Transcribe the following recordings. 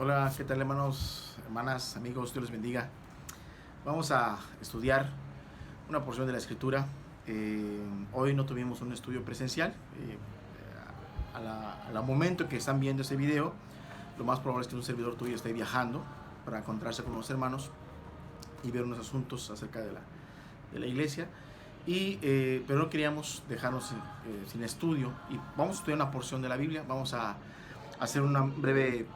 Hola, ¿qué tal hermanos, hermanas, amigos? Dios les bendiga. Vamos a estudiar una porción de la Escritura. Hoy no tuvimos un estudio presencial. Al momento que están viendo este video, lo más probable es que un servidor tuyo esté viajando para encontrarse con los hermanos y ver unos asuntos acerca de la iglesia. Pero no queríamos dejarnos sin estudio y vamos a estudiar una porción de la Biblia. Vamos a hacer una breve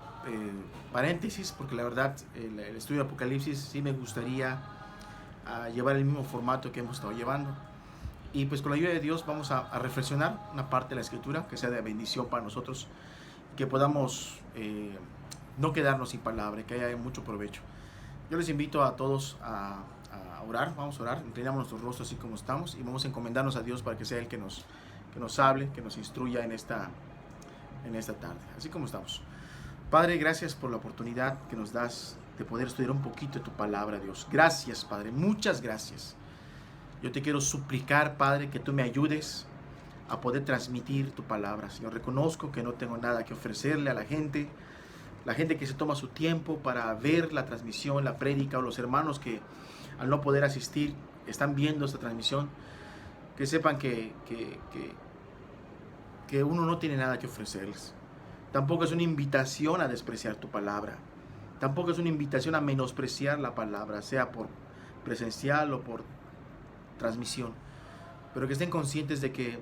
paréntesis, porque la verdad el estudio de Apocalipsis sí me gustaría llevar el mismo formato que hemos estado llevando, y pues con la ayuda de Dios vamos a reflexionar una parte de la Escritura que sea de bendición para nosotros, que podamos no quedarnos sin palabra, que haya mucho provecho. Yo les invito a todos a orar. Vamos a orar, inclinamos nuestros rostros así como estamos y vamos a encomendarnos a Dios para que sea Él que nos hable, que nos instruya en esta tarde, así como estamos. Padre, gracias por la oportunidad que nos das de poder estudiar un poquito de tu palabra, Dios. Gracias, Padre, muchas gracias. Yo te quiero suplicar, Padre, que tú me ayudes a poder transmitir tu palabra. Señor, reconozco que no tengo nada que ofrecerle a la gente que se toma su tiempo para ver la transmisión, la prédica, o los hermanos que al no poder asistir están viendo esta transmisión, que sepan que uno no tiene nada que ofrecerles. Tampoco es una invitación a despreciar tu palabra. Tampoco es una invitación a menospreciar la palabra, sea por presencial o por transmisión. Pero que estén conscientes de que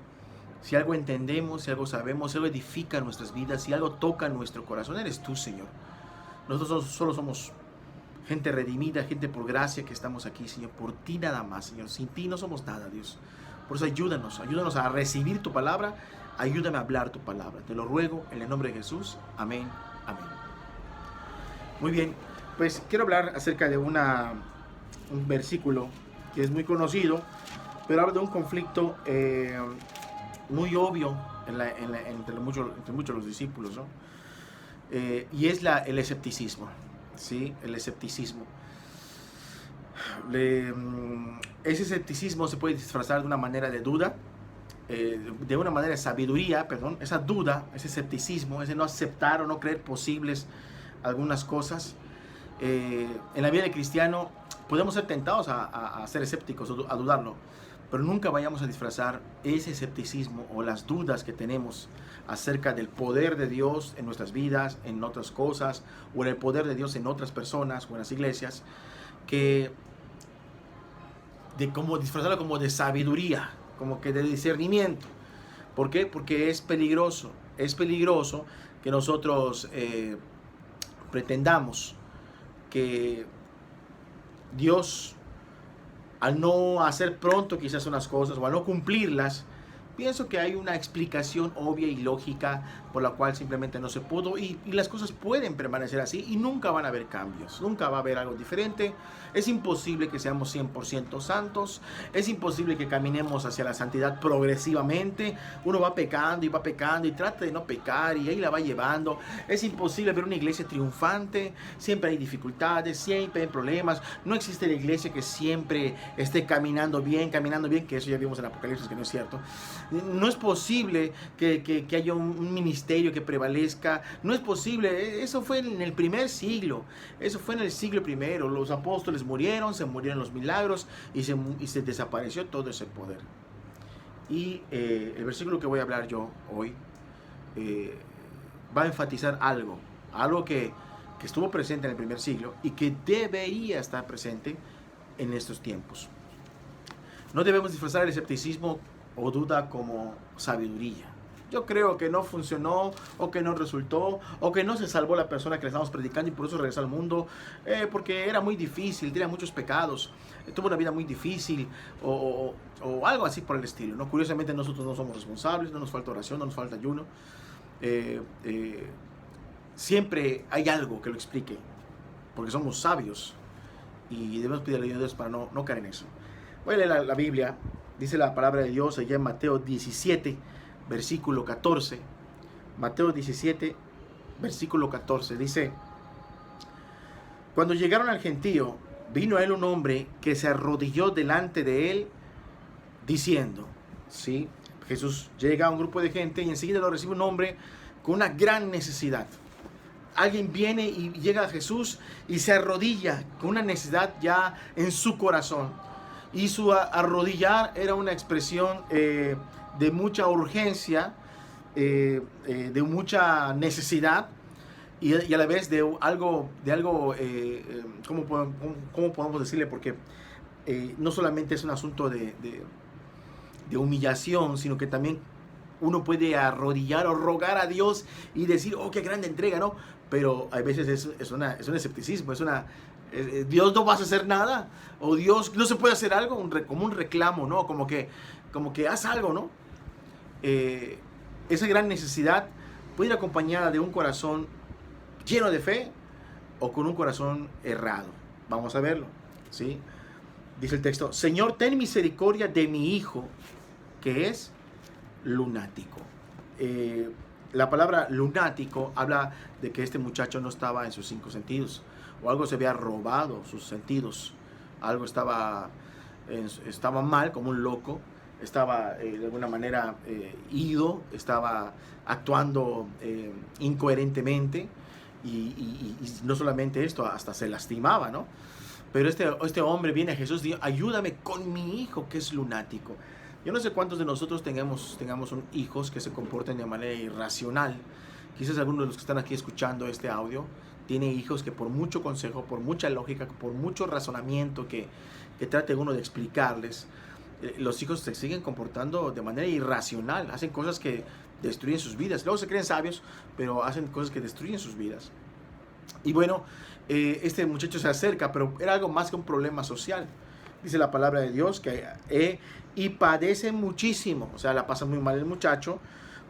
si algo entendemos, si algo sabemos, si algo edifica nuestras vidas, si algo toca nuestro corazón, eres tú, Señor. Nosotros solo somos gente redimida, gente por gracia que estamos aquí, Señor, por ti nada más, Señor. Sin ti no somos nada, Dios. Por eso ayúdanos a recibir tu palabra. Ayúdame a hablar tu palabra. Te lo ruego en el nombre de Jesús. Amén. Amén. Muy bien. Pues quiero hablar acerca de un versículo que es muy conocido, pero habla de un conflicto muy obvio entre muchos de los discípulos, ¿no? Y es el escepticismo. ¿Sí? El escepticismo. Ese escepticismo se puede disfrazar de una manera de duda, de una manera de sabiduría, perdón. Esa duda, ese escepticismo, ese no aceptar o no creer posibles algunas cosas. En la vida del cristiano podemos ser tentados a ser escépticos, a dudarlo, pero nunca vayamos a disfrazar ese escepticismo o las dudas que tenemos acerca del poder de Dios en nuestras vidas, en otras cosas, o en el poder de Dios en otras personas o en las iglesias, como disfrazarlo como de sabiduría, como que de discernimiento. ¿Por qué? Porque es peligroso que nosotros pretendamos que Dios, al no hacer pronto quizás unas cosas o al no cumplirlas, pienso que hay una explicación obvia y lógica por la cual simplemente no se pudo, y las cosas pueden permanecer así y nunca van a haber cambios, nunca va a haber algo diferente. Es imposible que seamos 100% santos, es imposible que caminemos hacia la santidad progresivamente. Uno va pecando y trata de no pecar y ahí la va llevando. Es imposible ver una iglesia triunfante, siempre hay dificultades, siempre hay problemas. No existe la iglesia que siempre esté caminando bien, que eso ya vimos en Apocalipsis que no es cierto. No es posible que haya un ministerio que prevalezca. No es posible. Eso fue en el primer siglo. Eso fue en el siglo primero. Los apóstoles se murieron los milagros y se desapareció todo ese poder. Y el versículo que voy a hablar yo hoy va a enfatizar algo que estuvo presente en el primer siglo y que debería estar presente en estos tiempos. No debemos disfrazar el escepticismo o duda como sabiduría. Yo creo que no funcionó, o que no resultó, o que no se salvó la persona que le estamos predicando y por eso regresó al mundo, porque era muy difícil, tenía muchos pecados, tuvo una vida muy difícil, o algo así por el estilo, ¿no? Curiosamente nosotros no somos responsables, no nos falta oración, no nos falta ayuno. Siempre hay algo que lo explique, porque somos sabios y debemos pedirle a Dios para no caer en eso. Voy a leer la Biblia. Dice la palabra de Dios allá en Mateo 17, versículo 14. Mateo 17, versículo 14. Dice: cuando llegaron al gentío, vino a él un hombre que se arrodilló delante de él, diciendo, ¿sí? Jesús llega a un grupo de gente y enseguida lo recibe un hombre con una gran necesidad. alguien viene y llega a Jesús y se arrodilla con una necesidad ya en su corazón. Y su arrodillar era una expresión de mucha urgencia, de mucha necesidad y a la vez de algo ¿cómo podemos decirle? Porque no solamente es un asunto de humillación, sino que también uno puede arrodillar o rogar a Dios y decir, oh, qué grande entrega, ¿no? Pero a veces es un escepticismo, Dios no vas a hacer nada, o Dios no se puede hacer algo, como un reclamo, ¿no? Como que haz algo, ¿no? Esa gran necesidad puede ir acompañada de un corazón lleno de fe o con un corazón errado. Vamos a verlo, ¿sí? Dice el texto, Señor, ten misericordia de mi hijo, que es lunático. La palabra lunático habla de que este muchacho no estaba en sus 5 sentidos, o algo se había robado sus sentidos, algo estaba mal, como un loco, estaba de alguna manera ido, estaba actuando incoherentemente, y no solamente esto, hasta se lastimaba, ¿no? Pero este hombre viene a Jesús y dice, ayúdame con mi hijo que es lunático. Yo no sé cuántos de nosotros tengamos hijos que se comporten de manera irracional. Quizás algunos de los que están aquí escuchando este audio tiene hijos que por mucho consejo, por mucha lógica, por mucho razonamiento que trate uno de explicarles, los hijos se siguen comportando de manera irracional, hacen cosas que destruyen sus vidas. Luego se creen sabios, pero hacen cosas que destruyen sus vidas. Y bueno, este muchacho se acerca, pero era algo más que un problema social. Dice la palabra de Dios que y padece muchísimo, o sea, la pasa muy mal el muchacho,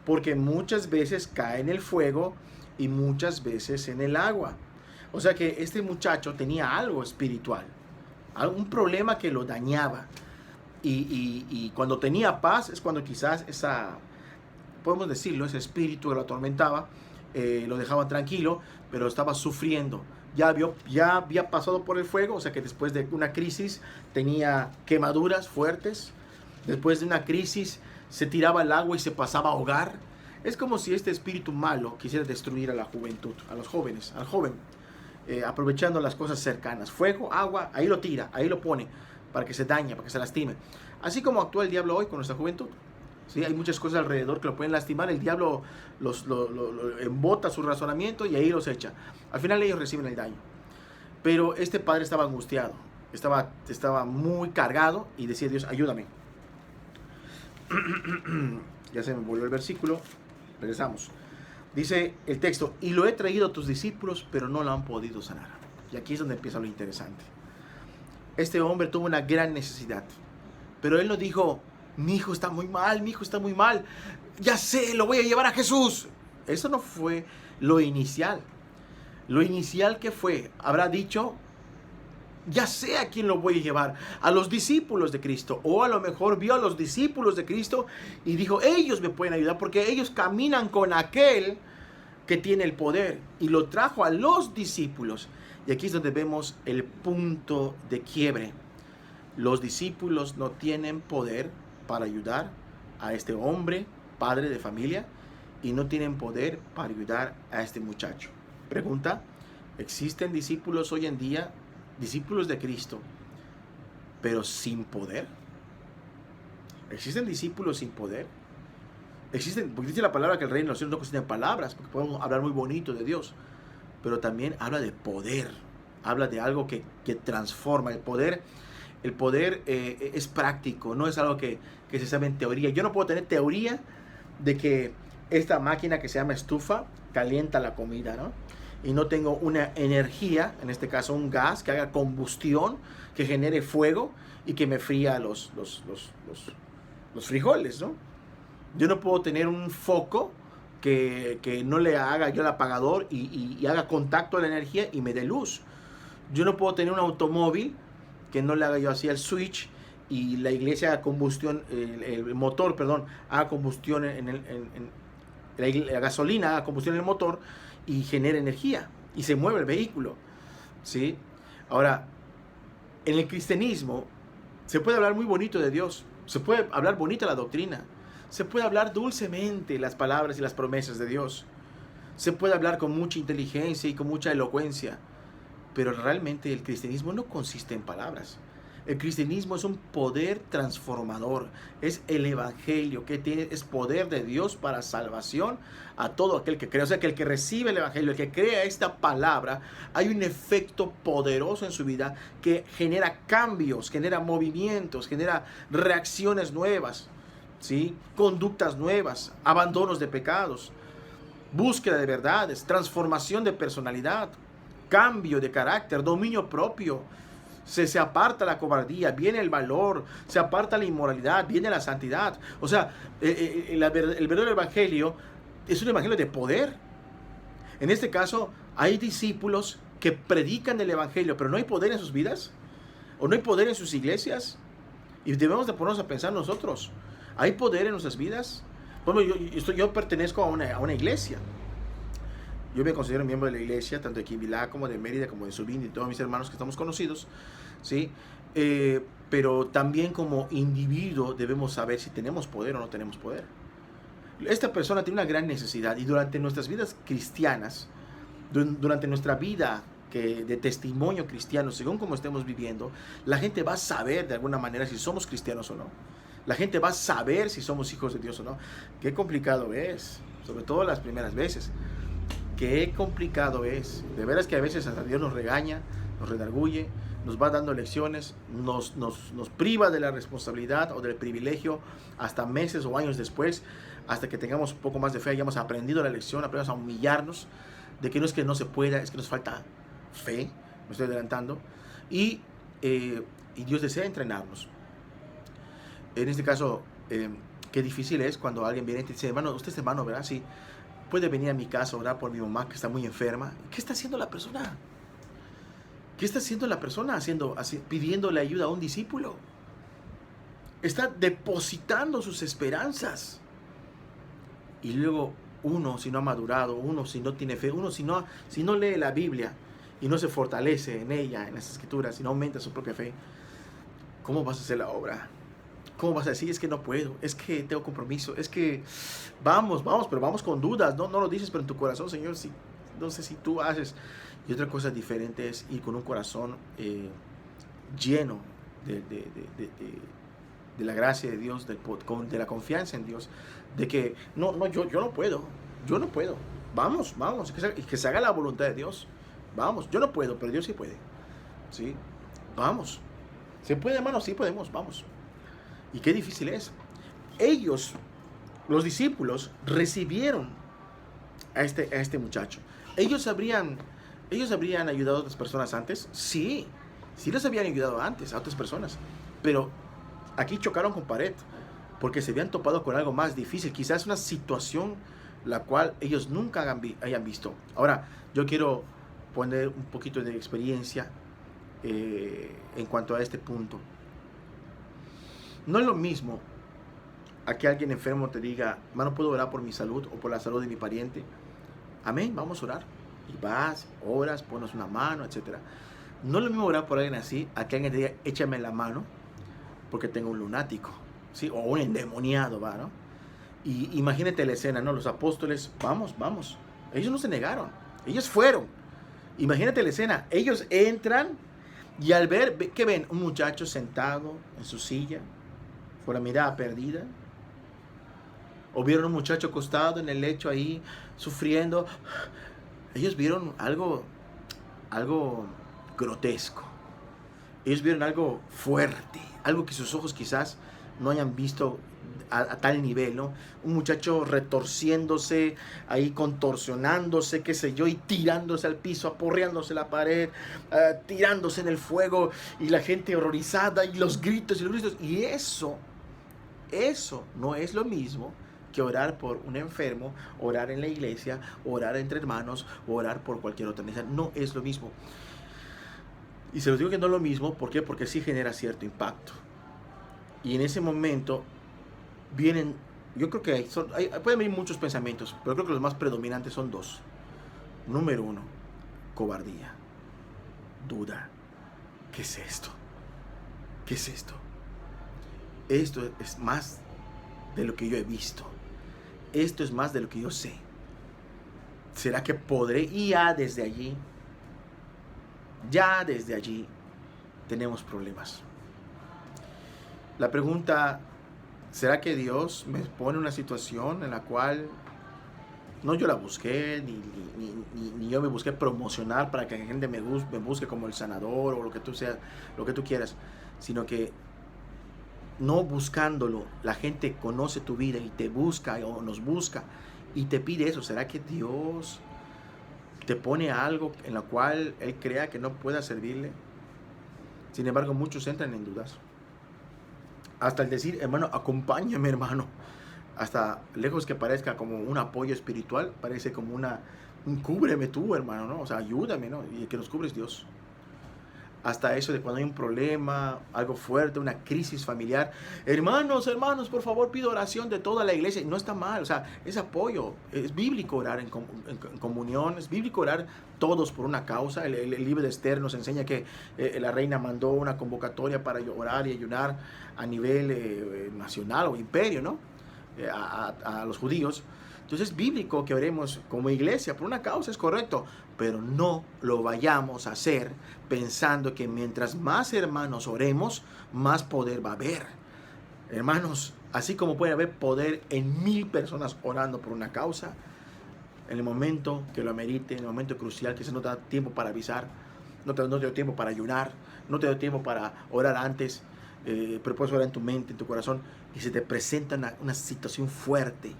porque muchas veces cae en el fuego y muchas veces en el agua. O sea que este muchacho tenía algo espiritual, un problema que lo dañaba. Y cuando tenía paz es cuando quizás podemos decirlo, ese espíritu que lo atormentaba, lo dejaba tranquilo, pero estaba sufriendo. Ya había pasado por el fuego, o sea que después de una crisis tenía quemaduras fuertes. Después de una crisis se tiraba al agua y se pasaba a ahogar. Es como si este espíritu malo quisiera destruir a la juventud, a los jóvenes, al joven, aprovechando las cosas cercanas. Fuego, agua, ahí lo tira, ahí lo pone, para que se dañe, para que se lastime. Así como actúa el diablo hoy con nuestra juventud. ¿Sí? Hay muchas cosas alrededor que lo pueden lastimar. El diablo lo embota su razonamiento y ahí los echa. Al final ellos reciben el daño. Pero este padre estaba angustiado, estaba muy cargado y decía, Dios, ayúdame. Ya se me volvió el versículo. Regresamos. Dice el texto, y lo he traído a tus discípulos, pero no lo han podido sanar. Y aquí es donde empieza lo interesante. Este hombre tuvo una gran necesidad, pero él no dijo, mi hijo está muy mal, ya sé, lo voy a llevar a Jesús. Eso no fue lo inicial. Lo inicial que fue, habrá dicho, ya sé a quién lo voy a llevar, a los discípulos de Cristo, o a lo mejor vio a los discípulos de Cristo y dijo, ellos me pueden ayudar porque ellos caminan con aquel que tiene el poder, y lo trajo a los discípulos. Y aquí es donde vemos el punto de quiebre. Los discípulos no tienen poder para ayudar a este hombre, padre de familia, y no tienen poder para ayudar a este muchacho. Pregunta, ¿existen discípulos hoy en día, discípulos de Cristo, pero sin poder? ¿Existen discípulos sin poder? Existen, porque dice la palabra que el reino de los cielos no consiste en palabras, porque podemos hablar muy bonito de Dios, pero también habla de poder, habla de algo que transforma. El poder es práctico, no es algo que se sabe en teoría. Yo no puedo tener teoría de que esta máquina que se llama estufa calienta la comida, ¿no? Y no tengo una energía, en este caso un gas, que haga combustión, que genere fuego y que me fría los frijoles, ¿no? Yo no puedo tener un foco que no le haga yo el apagador y haga contacto a la energía y me dé luz. Yo no puedo tener un automóvil que no le haga yo así el switch y la iglesia haga combustión, el motor, perdón, haga combustión la gasolina haga combustión en el motor y genere energía y se mueve el vehículo, ¿sí? Ahora, en el cristianismo se puede hablar muy bonito de Dios, se puede hablar bonita la doctrina, se puede hablar dulcemente las palabras y las promesas de Dios, Se puede hablar con mucha inteligencia y con mucha elocuencia, pero realmente el cristianismo no consiste en palabras. El cristianismo es un poder transformador, es el evangelio es poder de Dios para salvación a todo aquel que cree. O sea que el que recibe el evangelio, el que crea esta palabra, hay un efecto poderoso en su vida que genera cambios, genera movimientos, genera reacciones nuevas, ¿sí? Conductas nuevas, abandonos de pecados, búsqueda de verdades, transformación de personalidad, cambio de carácter, dominio propio. Se aparta la cobardía, viene el valor, se aparta la inmoralidad, viene la santidad. O sea, el verdadero evangelio es un evangelio de poder. En este caso, hay discípulos que predican el evangelio, pero no hay poder en sus vidas, o no hay poder en sus iglesias. Y debemos de ponernos a pensar nosotros, ¿hay poder en nuestras vidas? Bueno, yo pertenezco a una iglesia. Yo me considero miembro de la iglesia, tanto de Quimbilá como de Mérida, como de Subín, y todos mis hermanos que estamos conocidos, ¿sí? Pero también como individuo debemos saber si tenemos poder o no tenemos poder. Esta persona tiene una gran necesidad, y durante nuestras vidas cristianas, durante nuestra vida de testimonio cristiano, según como estemos viviendo, la gente va a saber de alguna manera si somos cristianos o no. La gente va a saber si somos hijos de Dios o no. Qué complicado es, sobre todo las primeras veces. Qué complicado es. De veras que a veces hasta Dios nos regaña, nos redarguye, nos va dando lecciones, nos priva de la responsabilidad o del privilegio hasta meses o años después, hasta que tengamos un poco más de fe, hayamos aprendido la lección, aprendamos a humillarnos, de que no es que no se pueda, es que nos falta fe, me estoy adelantando, y Dios desea entrenarnos. En este caso, qué difícil es cuando alguien viene y te dice, hermano, usted es hermano, ¿verdad? Sí. Puede venir a mi casa a orar por mi mamá que está muy enferma. ¿Qué está haciendo la persona? ¿Qué está haciendo la persona? Pidiéndole ayuda a un discípulo. Está depositando sus esperanzas. Y luego uno, si no ha madurado, uno si no tiene fe, uno si no lee la Biblia y no se fortalece en ella, en las Escrituras, y no aumenta su propia fe, ¿cómo vas a hacer la obra? ¿Cómo vas a decir? Es que no puedo, es que tengo compromiso, es que vamos, pero vamos con dudas, no lo dices, pero en tu corazón, Señor, sí, no sé si tú haces. Y otra cosa diferente es ir con un corazón lleno de la gracia de Dios, de la confianza en Dios, de que yo no puedo, vamos, que se haga la voluntad de Dios, vamos, yo no puedo, pero Dios sí puede, ¿sí? Vamos, ¿se puede, hermano? Sí podemos, vamos. Y qué difícil es. Ellos, los discípulos, recibieron a este muchacho. ¿Ellos habrían ayudado a otras personas antes? Sí les habían ayudado antes a otras personas. Pero aquí chocaron con pared, porque se habían topado con algo más difícil. Quizás una situación la cual ellos nunca hayan visto. Ahora, yo quiero poner un poquito de experiencia en cuanto a este punto. No es lo mismo a que alguien enfermo te diga, hermano, ¿puedo orar por mi salud o por la salud de mi pariente? Amén, vamos a orar. Y vas, oras, pones una mano, etc. No es lo mismo orar por alguien así, a que alguien te diga, échame la mano porque tengo un lunático, ¿sí? O un endemoniado, ¿va? ¿No? Y imagínate la escena, ¿no? Los apóstoles, vamos. Ellos no se negaron, ellos fueron. Imagínate la escena, ellos entran y al ver, ¿qué ven? Un muchacho sentado en su silla, con la mirada perdida, o vieron un muchacho acostado en el lecho ahí, sufriendo. Ellos vieron algo grotesco. Ellos vieron algo fuerte, algo que sus ojos quizás no hayan visto a tal nivel, ¿no? Un muchacho retorciéndose, ahí contorsionándose, qué sé yo, y tirándose al piso, aporreándose la pared, tirándose en el fuego, y la gente horrorizada, y los gritos, y eso no es lo mismo que orar por un enfermo, orar en la iglesia, orar entre hermanos, orar por cualquier otra necesidad. No es lo mismo. Y se los digo que no es lo mismo, ¿por qué? Porque sí genera cierto impacto. Y en ese momento vienen, yo creo que pueden venir muchos pensamientos, pero creo que los más predominantes son dos. Número uno, cobardía, duda. ¿Qué es esto? ¿Qué es esto? Esto es más de lo que yo he visto. Esto es más de lo que yo sé. ¿Será que podré? Y ya desde allí tenemos problemas. La pregunta, ¿será que Dios me pone en una situación en la cual no yo la busqué, ni yo me busqué promocionar para que la gente me busque como el sanador o lo que tú quieras, sino que no buscándolo, la gente conoce tu vida y te busca o nos busca y te pide eso? ¿Será que Dios te pone algo en lo cual Él crea que no pueda servirle? Sin embargo, muchos entran en dudas. Hasta el decir, hermano, acompáñame, hermano. Hasta lejos que parezca como un apoyo espiritual, parece como un cúbreme tú, hermano, ¿no? O sea, ayúdame, ¿no? Y el que nos cubre es Dios. Hasta eso de cuando hay un problema, algo fuerte, una crisis familiar. Hermanos, por favor, pido oración de toda la iglesia. No está mal, o sea, es apoyo. Es bíblico orar en comunión, es bíblico orar todos por una causa. El libro de Esther nos enseña que la reina mandó una convocatoria para orar y ayunar a nivel nacional o imperio, ¿no? A los judíos. Entonces es bíblico que oremos como iglesia por una causa, es correcto, pero no lo vayamos a hacer pensando que mientras más hermanos oremos, más poder va a haber. Hermanos, así como puede haber poder en 1000 personas orando por una causa, en el momento que lo amerite, en el momento crucial, que se no te da tiempo para avisar, no te dio tiempo para ayunar, no te dio tiempo para orar antes, pero puedes orar en tu mente, en tu corazón, y se te presenta una situación fuerte,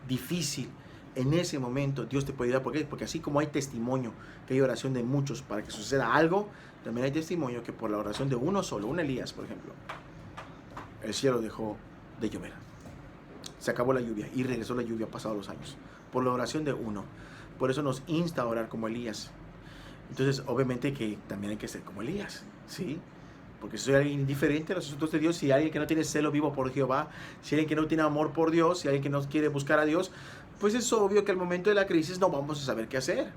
difícil. En ese momento Dios te puede ayudar. ¿Por qué? Porque así como hay testimonio que hay oración de muchos para que suceda algo, también hay testimonio que por la oración de uno solo, un Elías, por ejemplo, el cielo dejó de llover. Se acabó la lluvia y regresó la lluvia pasados los años. Por la oración de uno. Por eso nos insta a orar como Elías. Entonces, obviamente que también hay que ser como Elías, ¿sí? Porque si soy alguien indiferente a los asuntos de Dios, si hay alguien que no tiene celo vivo por Jehová, si hay alguien que no tiene amor por Dios, si hay alguien que no quiere buscar a Dios, pues es obvio que al momento de la crisis no vamos a saber qué hacer.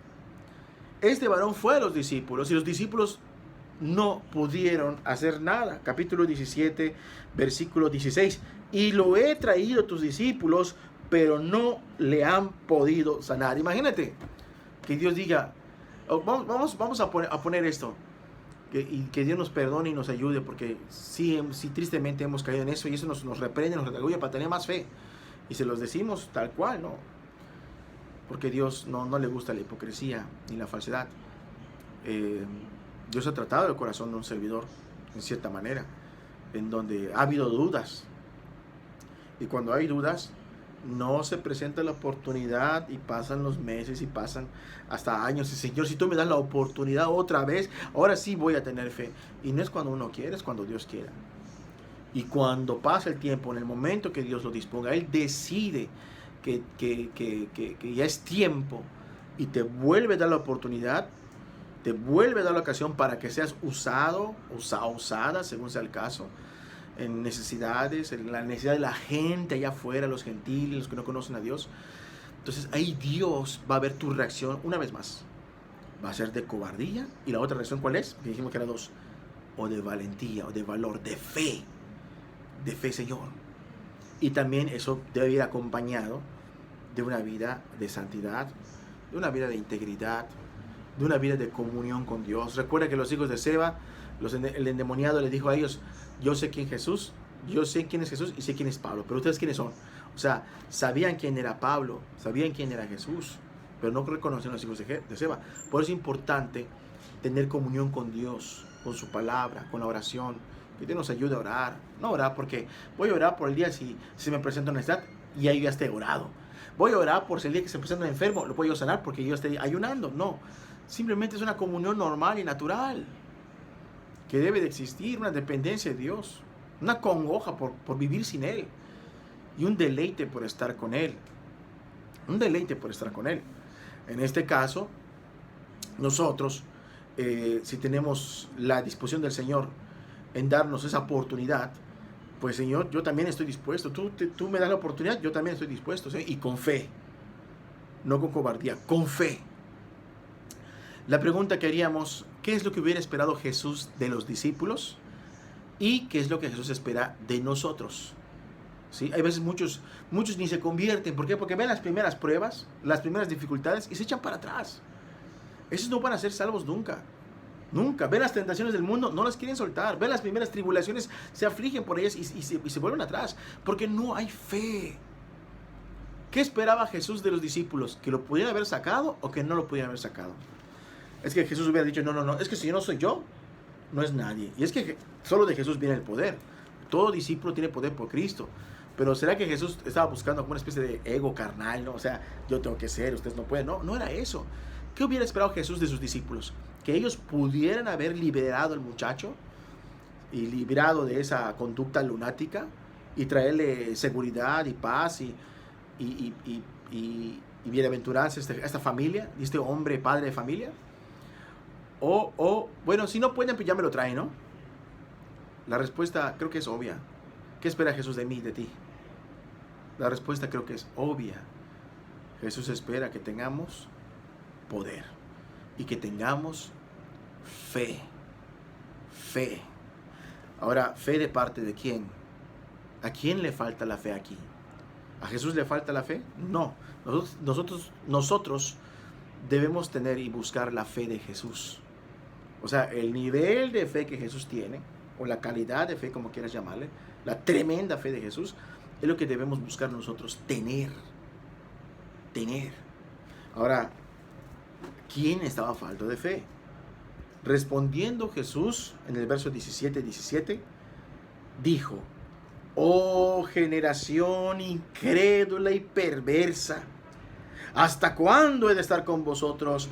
Este varón fue a los discípulos y los discípulos no pudieron hacer nada. Capítulo 17, versículo 16. Y lo he traído a tus discípulos, pero no le han podido sanar. Imagínate que Dios diga, vamos a poner esto. Y que Dios nos perdone y nos ayude, porque sí tristemente hemos caído en eso, y eso nos reprende, nos redarguye para tener más fe. Y se los decimos tal cual, ¿no? Porque Dios no le gusta la hipocresía ni la falsedad. Dios ha tratado el corazón de un servidor, en cierta manera, en donde ha habido dudas. Y cuando hay dudas, no se presenta la oportunidad y pasan los meses y pasan hasta años. Y Señor, si tú me das la oportunidad otra vez, ahora sí voy a tener fe. Y no es cuando uno quiere, es cuando Dios quiera. Y cuando pasa el tiempo, en el momento que Dios lo disponga, Él decide que ya es tiempo y te vuelve a dar la oportunidad, te vuelve a dar la ocasión para que seas usada, según sea el caso, en necesidades, en la necesidad de la gente allá afuera, los gentiles, los que no conocen a Dios. Entonces ahí Dios va a ver tu reacción una vez más. Va a ser de cobardía. Y la otra reacción, ¿cuál es? Que dijimos que era 2. O de valentía, o de valor, de fe. De fe, Señor. Y también eso debe ir acompañado de una vida de santidad, de una vida de integridad, de una vida de comunión con Dios. Recuerda que los hijos de Seba, el endemoniado le dijo a ellos, yo sé quién es Jesús y sé quién es Pablo, pero ustedes quiénes son. O sea, sabían quién era Pablo, sabían quién era Jesús, pero no reconocían a los hijos de Seba. Por eso es importante tener comunión con Dios, con su palabra, con la oración. Que Dios nos ayude a orar. No orar porque voy a orar por el día si me presenta una necesidad y ahí ya esté orado. Voy a orar por si el día que se presenta un enfermo lo puedo sanar porque yo esté ayunando. No, simplemente es una comunión normal y natural que debe de existir, una dependencia de Dios, una congoja por vivir sin Él y un deleite por estar con Él. Un deleite por estar con Él. En este caso, nosotros, si tenemos la disposición del Señor en darnos esa oportunidad, pues Señor, yo también estoy dispuesto. Tú me das la oportunidad, yo también estoy dispuesto, ¿sí? Y con fe, no con cobardía, con fe. La pregunta que haríamos, ¿qué es lo que hubiera esperado Jesús de los discípulos? ¿Y qué es lo que Jesús espera de nosotros? ¿sí? Hay veces muchos ni se convierten. ¿Por qué? Porque ven las primeras pruebas, las primeras dificultades y se echan para atrás. Esos no van a ser salvos nunca. Nunca. Ven las tentaciones del mundo, no las quieren soltar. Ven las primeras tribulaciones, se afligen por ellas y se vuelven atrás. Porque no hay fe. ¿Qué esperaba Jesús de los discípulos? ¿Que lo pudieran haber sacado o que no lo pudieran haber sacado? Es que Jesús hubiera dicho, no, es que si yo no soy yo, no es nadie. Y es que solo de Jesús viene el poder. Todo discípulo tiene poder por Cristo. Pero ¿será que Jesús estaba buscando como una especie de ego carnal, ¿no? O sea, yo tengo que ser, ustedes no pueden. No era eso. ¿Qué hubiera esperado Jesús de sus discípulos? Que ellos pudieran haber liberado al muchacho y librado de esa conducta lunática y traerle seguridad y paz y bienaventuranza a esta familia, y este hombre padre de familia. Bueno, si no pueden, pues ya me lo traen, ¿no? La respuesta creo que es obvia. ¿Qué espera Jesús de mí, de ti? La respuesta creo que es obvia. Jesús espera que tengamos poder y que tengamos fe. Fe. Ahora, ¿fe de parte de quién? ¿A quién le falta la fe aquí? ¿A Jesús le falta la fe? No. Nosotros debemos tener y buscar la fe de Jesús. O sea, el nivel de fe que Jesús tiene, o la calidad de fe, como quieras llamarle, la tremenda fe de Jesús, es lo que debemos buscar nosotros, tener. Ahora, ¿quién estaba falto de fe? Respondiendo Jesús, en el verso 17, dijo: oh generación incrédula y perversa, ¿hasta cuándo he de estar con vosotros?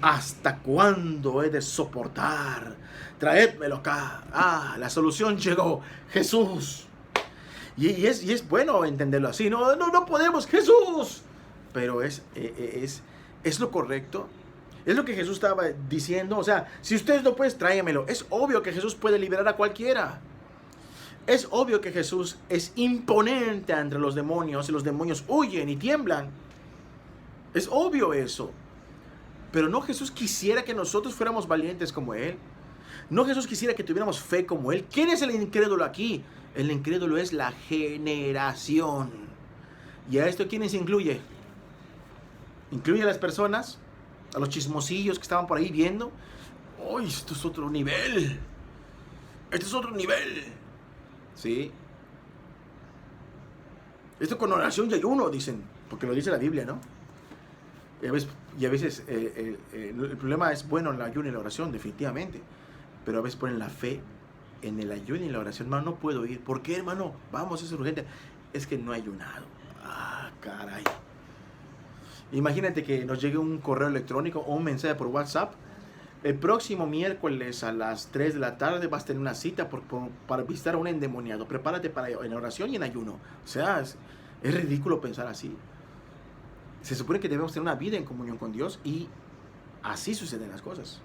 ¿Hasta cuándo he de soportar? Traédmelo acá. La solución llegó, Jesús. Y es bueno entenderlo así. No podemos, Jesús. Pero es lo correcto. Es lo que Jesús estaba diciendo. O sea, si ustedes no pueden, tráemelo. Es obvio que Jesús puede liberar a cualquiera. Es obvio que Jesús es imponente entre los demonios y los demonios huyen y tiemblan. Es obvio eso. Pero no Jesús quisiera que nosotros fuéramos valientes como Él. No Jesús quisiera que tuviéramos fe como Él. ¿Quién es el incrédulo aquí? El incrédulo es la generación. ¿Y a esto quiénes incluye? Incluye a las personas, a los chismosillos que estaban por ahí viendo. ¡Uy, esto es otro nivel! ¡Esto es otro nivel! ¿Sí? Esto con oración y ayuno, dicen. Porque lo dice la Biblia, ¿no? Y a veces el problema es, bueno, el ayuno y la oración, definitivamente. Pero a veces ponen la fe en el ayuno y la oración. Hermano, no puedo ir. ¿Por qué, hermano? Vamos, es urgente. Es que no he ayunado. Caray. Imagínate que nos llegue un correo electrónico o un mensaje por WhatsApp. El próximo miércoles a las 3 de la tarde vas a tener una cita para visitar a un endemoniado. Prepárate en oración y en ayuno. O sea, es ridículo pensar así. Se supone que debemos tener una vida en comunión con Dios y así suceden las cosas.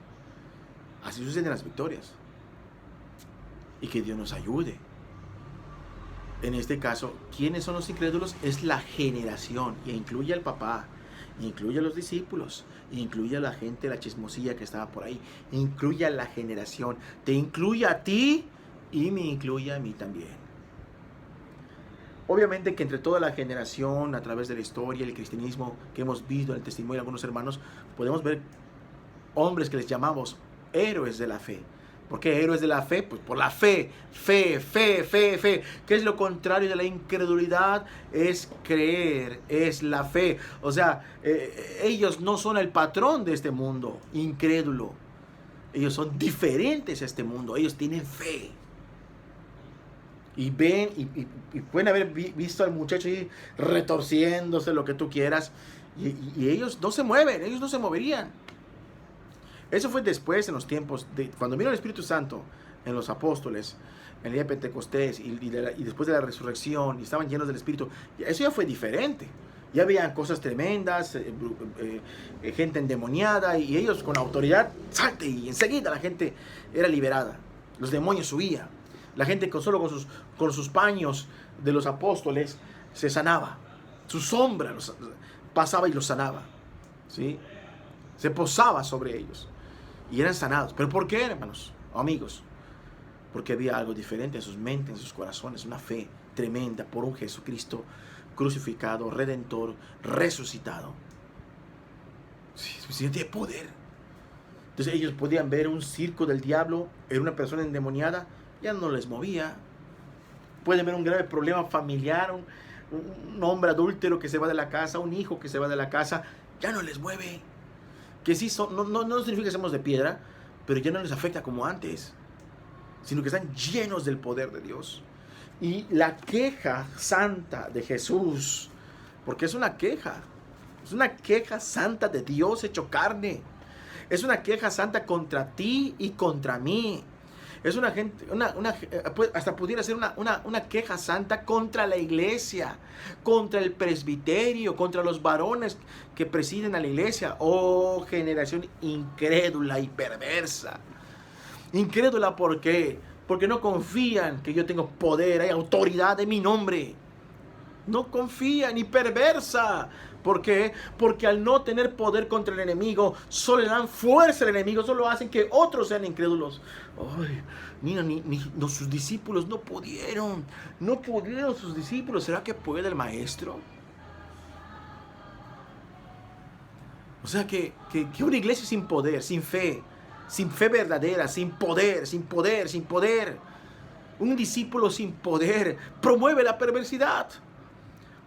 Así suceden las victorias. Y que Dios nos ayude. En este caso, ¿quiénes son los incrédulos? Es la generación. Y incluye al papá, incluye a los discípulos, incluye a la gente, la chismosilla que estaba por ahí. Incluye a la generación. Te incluye a ti y me incluye a mí también. Obviamente que entre toda la generación, a través de la historia, el cristianismo que hemos visto en el testimonio de algunos hermanos, podemos ver hombres que les llamamos héroes de la fe. ¿Por qué héroes de la fe? Pues por la fe. Fe. ¿Qué es lo contrario de la incredulidad? Es creer, es la fe. O sea, ellos no son el patrón de este mundo incrédulo. Ellos son diferentes a este mundo. Ellos tienen fe. Y ven y pueden haber visto al muchacho ahí retorciéndose, lo que tú quieras. Y ellos no se mueven, ellos no se moverían. Eso fue después, en los tiempos, cuando vino el Espíritu Santo en los apóstoles, en el día de Pentecostés y después de la resurrección, y estaban llenos del Espíritu. Eso ya fue diferente. Ya habían cosas tremendas, gente endemoniada, y ellos con autoridad, salte, y enseguida la gente era liberada. Los demonios huían. La gente solo con sus paños de los apóstoles se sanaba. Su sombra pasaba y los sanaba. ¿Sí? Se posaba sobre ellos. Y eran sanados. ¿Pero por qué, hermanos? Amigos. porque había algo diferente en sus mentes, en sus corazones, una fe tremenda por un Jesucristo crucificado, redentor, resucitado. Sí, el Señor tiene poder. Entonces ellos podían ver un circo del diablo en una persona endemoniada, ya no les movía. Pueden ver un grave problema familiar, un hombre adúltero que se va de la casa, un hijo que se va de la casa, ya no les mueve. Que sí, no significa que seamos de piedra, pero ya no les afecta como antes, sino que están llenos del poder de Dios. Y la queja santa de Jesús, porque es una queja santa de Dios hecho carne, es una queja santa contra ti y contra mí. Es hasta pudiera ser una queja santa contra la iglesia, contra el presbiterio, contra los varones que presiden a la iglesia. Oh, generación incrédula y perversa. Incrédula, ¿por qué? Porque no confían que yo tengo poder, hay autoridad en mi nombre. No confían, y perversa. ¿Por qué? Porque al no tener poder contra el enemigo, solo le dan fuerza al enemigo, solo hacen que otros sean incrédulos. Ay, mira, sus discípulos no pudieron sus discípulos. ¿Será que puede el maestro? O sea que una iglesia sin poder, sin fe verdadera, sin poder. Un discípulo sin poder promueve la perversidad.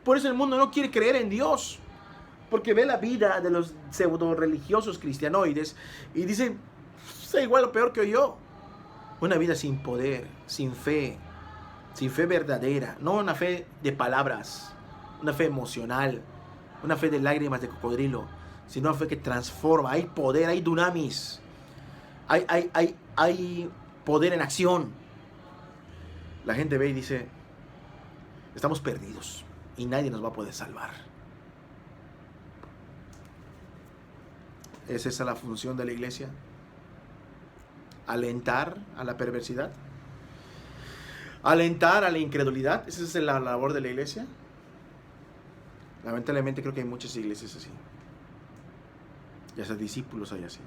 Por eso el mundo no quiere creer en Dios, porque ve la vida de los pseudo religiosos cristianoides y dicen, sea igual o peor que yo. Una vida sin poder, sin fe verdadera, no una fe de palabras, una fe emocional, una fe de lágrimas de cocodrilo, sino una fe que transforma. Hay poder, hay dunamis, hay poder en acción. La gente ve y dice, estamos perdidos y nadie nos va a poder salvar. ¿Es esa la función de la iglesia? ¿Alentar a la perversidad? ¿Alentar a la incredulidad? ¿Esa es la labor de la iglesia? Lamentablemente creo que hay muchas iglesias así. Y hasta discípulos hay así,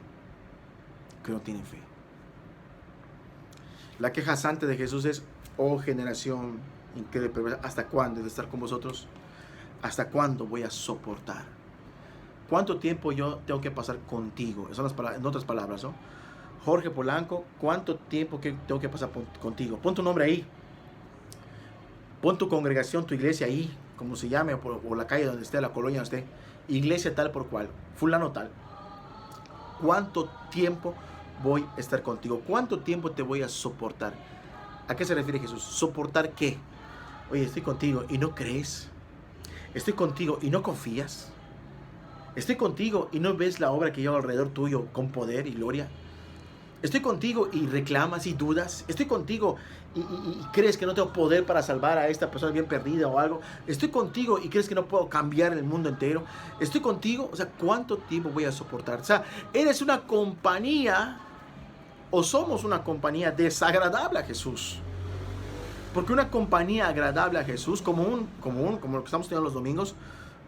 que no tienen fe. La queja santa de Jesús es, oh generación incrédula, ¿hasta cuándo he de estar con vosotros? ¿Hasta cuándo voy a soportar? ¿Cuánto tiempo yo tengo que pasar contigo? Son las palabras, en otras palabras, ¿no? Jorge Polanco, ¿cuánto tiempo tengo que pasar contigo? Pon tu nombre ahí. Pon tu congregación, tu iglesia ahí, como se llame, o la calle donde esté, la colonia donde esté. Iglesia tal por cual, fulano tal. ¿Cuánto tiempo voy a estar contigo? ¿Cuánto tiempo te voy a soportar? ¿A qué se refiere Jesús? ¿Soportar qué? Oye, estoy contigo y no crees. Estoy contigo y no confías. Estoy contigo y no ves la obra que yo hago alrededor tuyo con poder y gloria. Estoy contigo y reclamas y dudas. Estoy contigo y crees que no tengo poder para salvar a esta persona bien perdida o algo. Estoy contigo y crees que no puedo cambiar el mundo entero. Estoy contigo, o sea, ¿cuánto tiempo voy a soportar? O sea, ¿eres una compañía o somos una compañía desagradable a Jesús? Porque una compañía agradable a Jesús, como lo que estamos teniendo los domingos,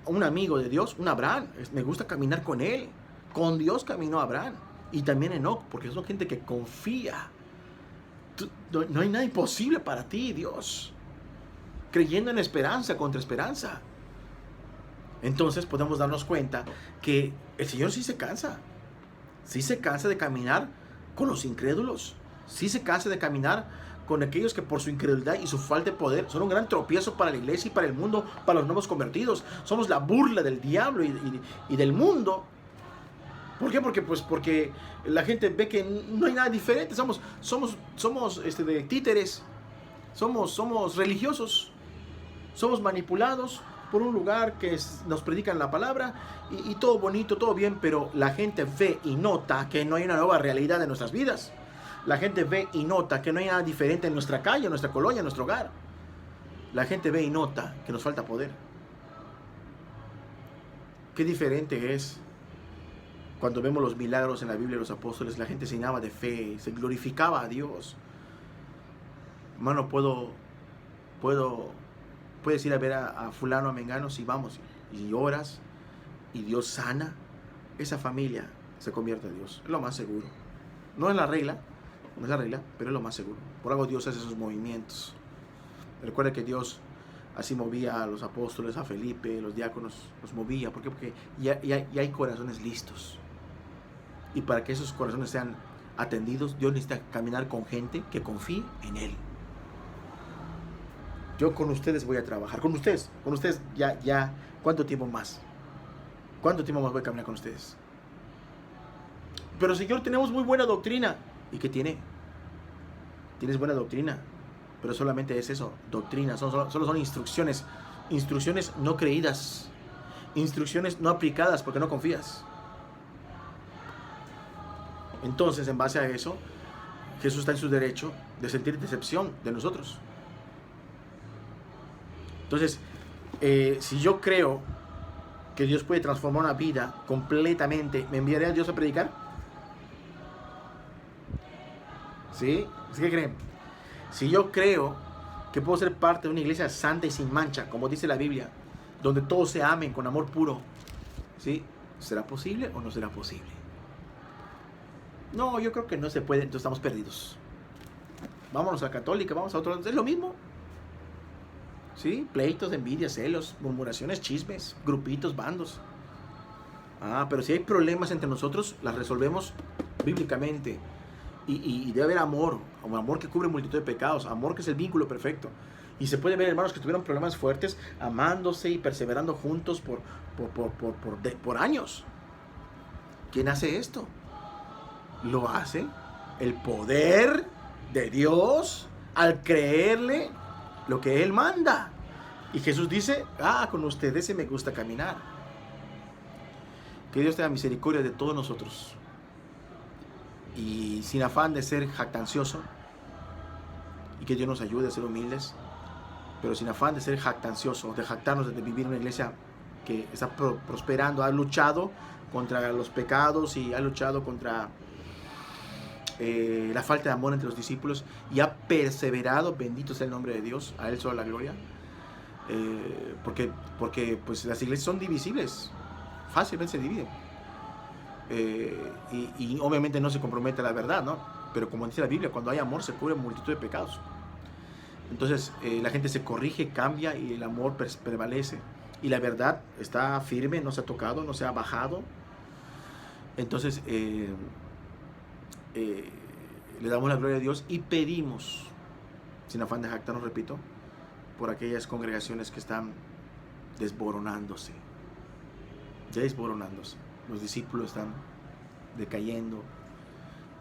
un amigo de Dios, un Abraham, me gusta caminar con él. Con Dios caminó Abraham. Y también Enoc, porque son gente que confía. No hay nada imposible para ti, Dios. Creyendo en esperanza contra esperanza. Entonces podemos darnos cuenta que el Señor sí se cansa. Sí se cansa de caminar con los incrédulos. Sí se cansa de caminar con aquellos que por su incredulidad y su falta de poder son un gran tropiezo para la iglesia y para el mundo, para los nuevos convertidos. Somos la burla del diablo y del mundo. ¿Por qué? Porque la gente ve que no hay nada diferente. Somos de títeres. Somos religiosos. Somos manipulados por un lugar que nos predican la palabra y todo bonito, todo bien, pero la gente ve y nota que no hay una nueva realidad en nuestras vidas. La gente ve y nota que no hay nada diferente en nuestra calle, en nuestra colonia, en nuestro hogar. La gente ve y nota que nos falta poder. Qué diferente es cuando vemos los milagros en la Biblia de los apóstoles. La gente se llenaba de fe, se glorificaba a Dios. Hermano, puedes ir a ver a fulano, a mengano, si vamos y oras y Dios sana, esa familia se convierte a Dios. Es lo más seguro. No es la regla, no es la regla, pero es lo más seguro. Por algo Dios hace esos movimientos. Recuerda que Dios así movía a los apóstoles, a Felipe, los diáconos, los movía. ¿Por qué? Porque ya hay corazones listos. Y para que esos corazones sean atendidos, Dios necesita caminar con gente que confíe en Él. Yo con ustedes voy a trabajar. Con ustedes ya. ¿Cuánto tiempo más? ¿Cuánto tiempo más voy a caminar con ustedes? Pero Señor, tenemos muy buena doctrina. ¿Y qué tiene? Tienes buena doctrina, pero solamente es eso, doctrina. Solo son instrucciones. Instrucciones no creídas. Instrucciones no aplicadas porque no confías. Entonces, en base a eso, Jesús está en su derecho de sentir decepción de nosotros. Entonces, si yo creo que Dios puede transformar una vida completamente, ¿me enviaré a Dios a predicar? ¿Sí? ¿Qué creen? Si yo creo que puedo ser parte de una iglesia santa y sin mancha, como dice la Biblia, donde todos se amen con amor puro, ¿sí? ¿Será posible o no será posible? No, yo creo que no se puede, entonces estamos perdidos. Vámonos a católica, vamos a otro lado, es lo mismo. ¿Sí? Pleitos, envidias, celos, murmuraciones, chismes, grupitos, bandos. Pero si hay problemas entre nosotros, las resolvemos bíblicamente. Y debe haber amor, un amor que cubre multitud de pecados, amor que es el vínculo perfecto. Y se puede ver hermanos que tuvieron problemas fuertes, amándose y perseverando juntos por años. ¿Quién hace esto? Lo hace el poder de Dios al creerle lo que Él manda. Y Jesús dice, con ustedes se me gusta caminar. Que Dios tenga misericordia de todos nosotros. Y sin afán de ser jactancioso, y que Dios nos ayude a ser humildes, pero sin afán de ser jactancioso, de jactarnos de vivir en una iglesia que está prosperando, ha luchado contra los pecados y ha luchado contra la falta de amor entre los discípulos y ha perseverado, bendito sea el nombre de Dios, a Él solo la gloria, porque pues las iglesias son divisibles, fácilmente se dividen. Y obviamente no se compromete a la verdad, ¿no? Pero como dice la Biblia, cuando hay amor se cubre multitud de pecados. Entonces la gente se corrige, cambia y el amor prevalece. Y la verdad está firme, no se ha tocado, no se ha bajado. Entonces le damos la gloria a Dios y pedimos, sin afán de jactarnos, repito, por aquellas congregaciones que están desboronándose. Los discípulos están decayendo.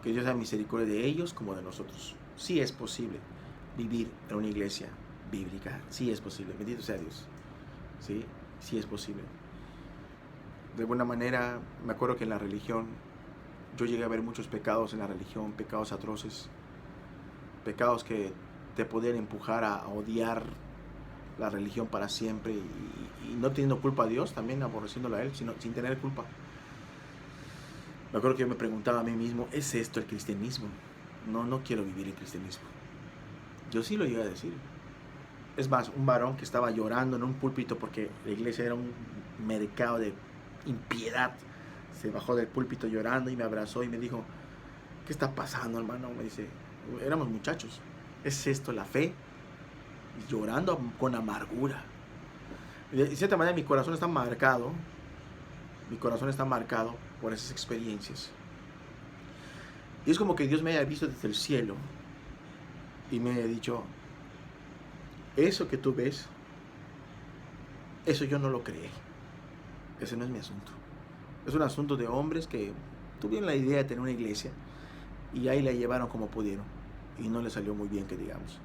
Que Dios tenga misericordia de ellos como de nosotros. Sí es posible vivir en una iglesia bíblica. Sí es posible. Bendito sea Dios. Sí es posible. De buena manera, me acuerdo que en la religión, yo llegué a ver muchos pecados en la religión, pecados atroces, pecados que te podían empujar a odiar la religión para siempre y no teniendo culpa a Dios, también aborreciéndolo a Él, sino sin tener culpa. Me acuerdo que yo me preguntaba a mí mismo, ¿es esto el cristianismo? No quiero vivir el cristianismo. Yo sí lo iba a decir. Es más, un varón que estaba llorando en un púlpito porque la iglesia era un mercado de impiedad, se bajó del púlpito llorando y me abrazó y me dijo, ¿qué está pasando, hermano? Me dice, éramos muchachos, ¿es esto la fe? Llorando con amargura. Y de cierta manera mi corazón está marcado por esas experiencias. Y es como que Dios me haya visto desde el cielo y me haya dicho, eso que tú ves, eso yo no lo creé. Ese no es mi asunto. Es un asunto de hombres que tuvieron la idea de tener una iglesia y ahí la llevaron como pudieron y no les salió muy bien, que digamos.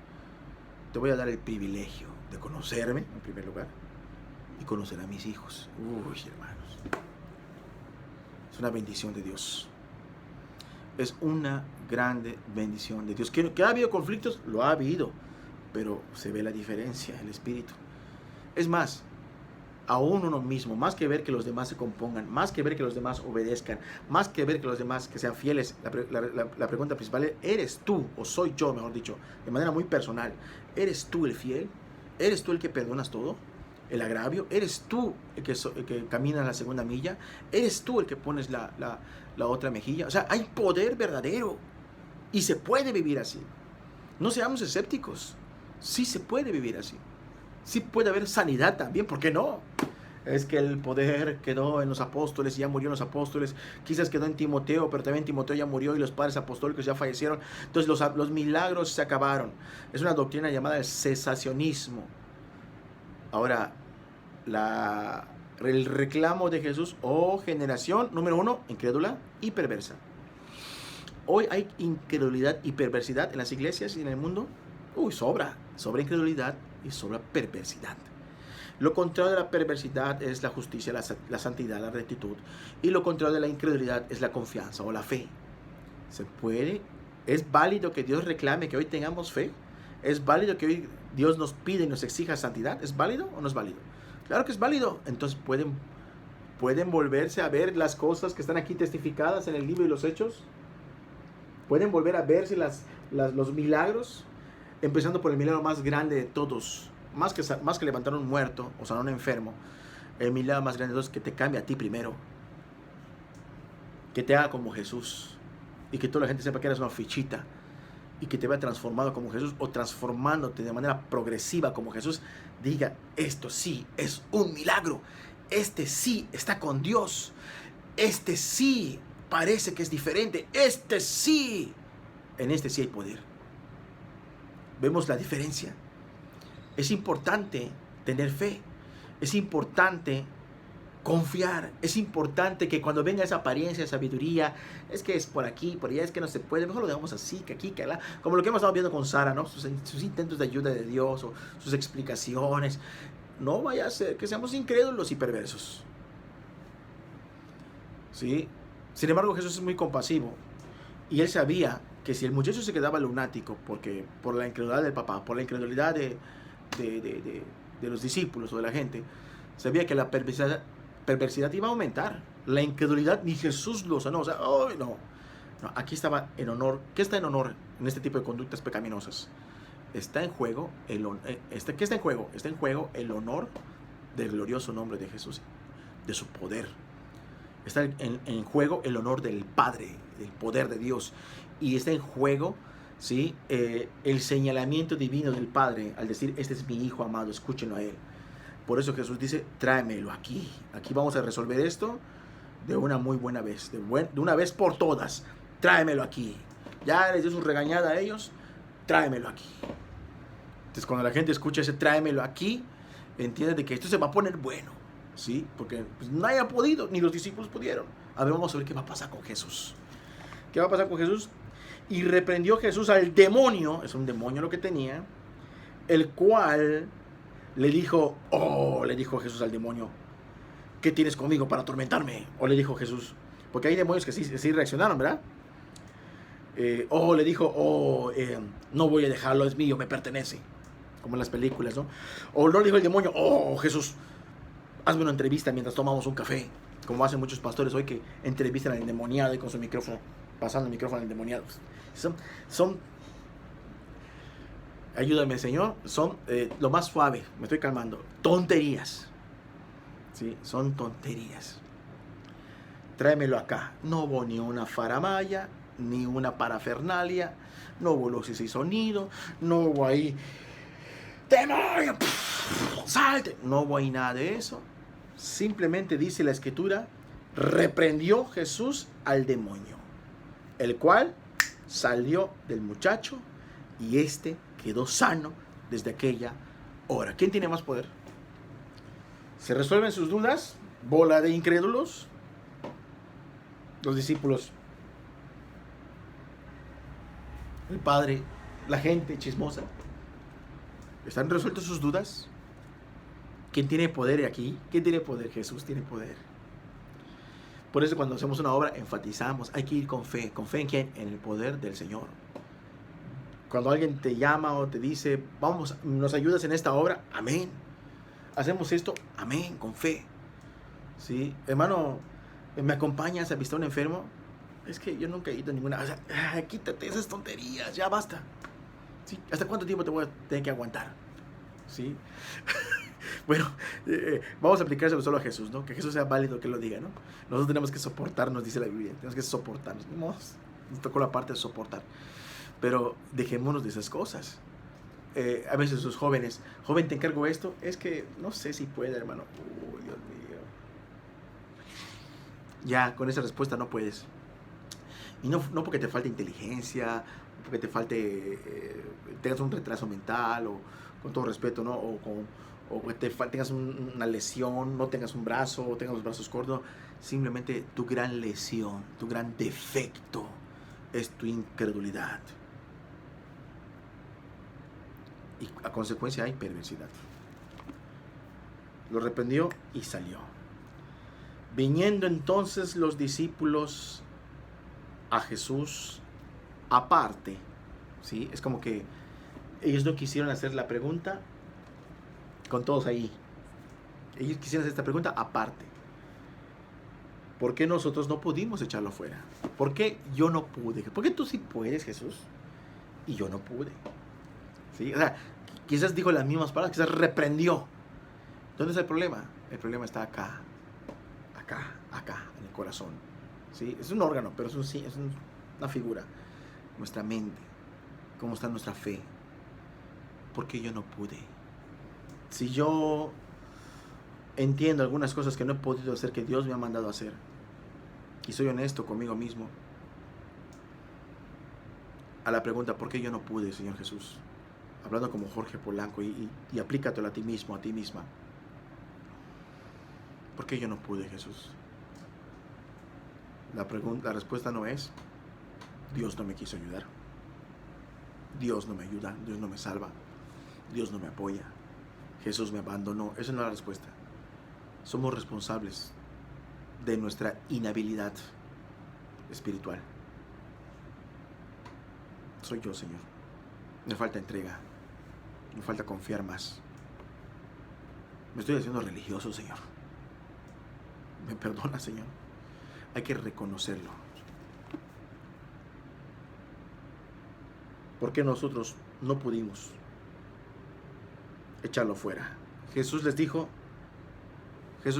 Te voy a dar el privilegio de conocerme en primer lugar y conocer a mis hijos. Uy, hermanos, es una bendición de Dios. Es una grande bendición de Dios. ¿Que ha habido conflictos? Lo ha habido, pero se ve la diferencia, el espíritu. Es más, aún uno mismo, más que ver que los demás se compongan, más que ver que los demás obedezcan, más que ver que los demás que sean fieles, la pregunta principal es, ¿eres tú, o soy yo, mejor dicho, de manera muy personal, ¿eres tú el fiel? ¿Eres tú el que perdonas todo? ¿El agravio? ¿Eres tú el que camina la segunda milla? ¿Eres tú el que pones la otra mejilla? O sea, hay poder verdadero. Y se puede vivir así. No seamos escépticos. Sí se puede vivir así. Sí puede haber sanidad también, ¿por qué no? Es que el poder quedó en los apóstoles y ya murió en los apóstoles. Quizás quedó en Timoteo, pero también Timoteo ya murió y los padres apostólicos ya fallecieron. Entonces los milagros se acabaron. Es una doctrina llamada el cesacionismo. Ahora, el reclamo de Jesús, generación, número 1, incrédula y perversa. Hoy hay incredulidad y perversidad en las iglesias y en el mundo. Sobra incredulidad y sobra perversidad. Lo contrario de la perversidad es la justicia, la santidad, la rectitud. Y lo contrario de la incredulidad es la confianza o la fe. Se puede, es válido que Dios reclame que hoy tengamos fe. Es válido que hoy Dios nos pide y nos exija santidad. ¿Es válido o no es válido? Claro que es válido. Entonces pueden volverse a ver las cosas que están aquí testificadas en el libro de los Hechos. Pueden volver a verse los milagros, empezando por el milagro más grande de todos. Más que levantar a un muerto o sanar a un enfermo, el milagro más grande de todos es que te cambie a ti primero, que te haga como Jesús y que toda la gente sepa que eres una fichita y que te vea transformado como Jesús o transformándote de manera progresiva como Jesús. Diga, esto sí es un milagro, este sí está con Dios, este sí parece que es diferente, este sí, en este sí hay poder. Vemos la diferencia. Es importante tener fe, es importante confiar, es importante que cuando venga esa apariencia de sabiduría, es que es por aquí, por allá, es que no se puede, mejor lo dejamos así, que aquí, que allá, como lo que hemos estado viendo con Sara, ¿no? Sus intentos de ayuda de Dios o sus explicaciones. No vaya a ser que seamos incrédulos y perversos, ¿sí? Sin embargo, Jesús es muy compasivo y él sabía que si el muchacho se quedaba lunático por la incredulidad del papá, por la incredulidad de los discípulos o de la gente, sabía que la perversidad iba a aumentar. La incredulidad, ni Jesús lo sanó. O sea, no, aquí estaba en honor. ¿Qué está en honor en este tipo de conductas pecaminosas? Está en juego ¿qué está en juego? Está en juego el honor del glorioso nombre de Jesús, de su poder. Está en juego el honor del Padre, del poder de Dios. Y está en juego, ¿sí? El señalamiento divino del Padre al decir, este es mi Hijo amado, escúchenlo a Él. Por eso Jesús dice, tráemelo aquí. Aquí vamos a resolver esto de una muy buena vez, de una vez por todas. Tráemelo aquí. Ya les dio su regañada a ellos, tráemelo aquí. Entonces cuando la gente escucha ese tráemelo aquí, entiende de que esto se va a poner bueno, ¿sí? Porque pues, nadie ha podido, ni los discípulos pudieron. A ver, vamos a ver qué va a pasar con Jesús. ¿Qué va a pasar con Jesús? Y reprendió Jesús al demonio, es un demonio lo que tenía, el cual le dijo Jesús al demonio, ¿qué tienes conmigo para atormentarme? O le dijo Jesús, porque hay demonios que sí reaccionaron, ¿verdad? Le dijo, no voy a dejarlo, es mío, me pertenece, como en las películas, ¿no? O no le dijo el demonio, Jesús, hazme una entrevista mientras tomamos un café, como hacen muchos pastores hoy que entrevistan al endemoniado y con su micrófono, pasando el micrófono al endemoniado. Son ayúdame, Señor, son lo más suave, me estoy calmando, tonterías, ¿sí? Son tonterías. Tráemelo acá. No hubo ni una faramaya, ni una parafernalia, no hubo luces y sonido, no hubo ahí ¡demonio! ¡Salte! No hubo ahí nada de eso. Simplemente dice la Escritura, reprendió Jesús al demonio, el cual salió del muchacho y quedó sano desde aquella hora. ¿Quién tiene más poder? ¿Se resuelven sus dudas? Bola de incrédulos. Los discípulos, el Padre, la gente chismosa. ¿Están resueltas sus dudas? ¿Quién tiene poder aquí? ¿Quién tiene poder? Jesús tiene poder. Por eso cuando hacemos una obra enfatizamos, hay que ir con fe. ¿Con fe en quién? En el poder del Señor. Cuando alguien te llama o te dice, vamos, nos ayudas en esta obra, amén. Hacemos esto, amén, con fe. ¿Sí? Hermano, ¿me acompañas a visitar a un enfermo? Es que yo nunca he ido a ninguna. O sea, quítate esas tonterías, ya basta. ¿Sí? ¿Hasta cuánto tiempo te voy a tener que aguantar? ¿Sí? Bueno, vamos a aplicárselo solo a Jesús, ¿no? Que Jesús sea válido que lo diga, ¿no? Nosotros tenemos que soportarnos, dice la Biblia. Tenemos que soportarnos. nos tocó la parte de soportar. Pero dejémonos de esas cosas. A veces sus jóvenes, joven, te encargo esto, es que no sé si puede, hermano. Uy, Dios mío. Ya, con esa respuesta no puedes. Y no porque te falte inteligencia, porque te falte, tengas un retraso mental, o con todo respeto, ¿no? O que tengas una lesión, no tengas un brazo, o tengas los brazos cortos. Simplemente tu gran lesión, tu gran defecto es tu incredulidad. Y a consecuencia hay perversidad. Lo reprendió y salió. Viniendo entonces los discípulos a Jesús aparte, ¿sí? Es como que ellos no quisieron hacer la pregunta con todos ahí. Ellos quisieron hacer esta pregunta aparte. ¿Por qué nosotros no pudimos echarlo fuera? ¿Por qué yo no pude? ¿Por qué tú sí puedes, Jesús? Y yo no pude. ¿Sí? O sea, quizás dijo las mismas palabras, quizás reprendió. ¿Dónde está el problema? El problema está acá, en el corazón. ¿Sí? Es un órgano, pero es una figura. Nuestra mente, cómo está nuestra fe. ¿Por qué yo no pude? Si yo entiendo algunas cosas que no he podido hacer, que Dios me ha mandado a hacer, y soy honesto conmigo mismo, a la pregunta, ¿por qué yo no pude, Señor Jesús? Hablando como Jorge Polanco, y aplícatelo a ti mismo, a ti misma. ¿Por qué yo no pude, Jesús? La respuesta no es, Dios no me quiso ayudar. Dios no me ayuda, Dios no me salva, Dios no me apoya, Jesús me abandonó. Esa no es la respuesta. Somos responsables de nuestra inhabilidad espiritual. Soy yo, Señor. Me falta entrega, me falta confiar más. Me estoy haciendo religioso, Señor. Me perdona, Señor. Hay que reconocerlo. ¿Por qué nosotros no pudimos echarlo fuera? Jesús les dijo, ¿qué